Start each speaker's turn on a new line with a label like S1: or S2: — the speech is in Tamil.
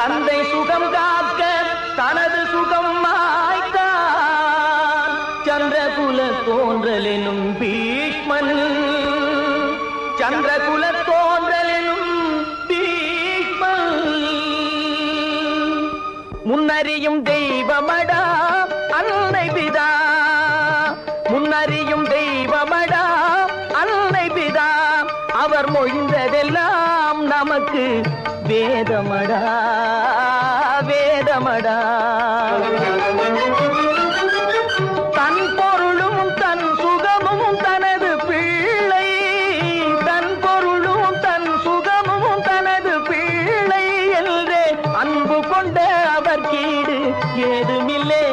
S1: தந்தை சுகம் காக்க தனது சுகம் மாய்த்தான் சந்திரகுல தோன்றலெனும் பீஷ்மன். சந்திரகுல தோன்றலெனும் பீஷ்மன். முன்னறியும் தெய்வமடா அன்னை பிதா. முன்னறியும் தெய்வமடா அன்னை பிதா. அவர் மொழிந்ததெல்லாம் நமக்கு வேதமடா வேதமடா. தன் பொருளும் தன் சுகமும் தனது பிள்ளை. தன் பொருளும் தன் சுகமும் தனது பிள்ளை என்றே அன்பு கொண்ட அவர் கீடு ஏதுமில்லை.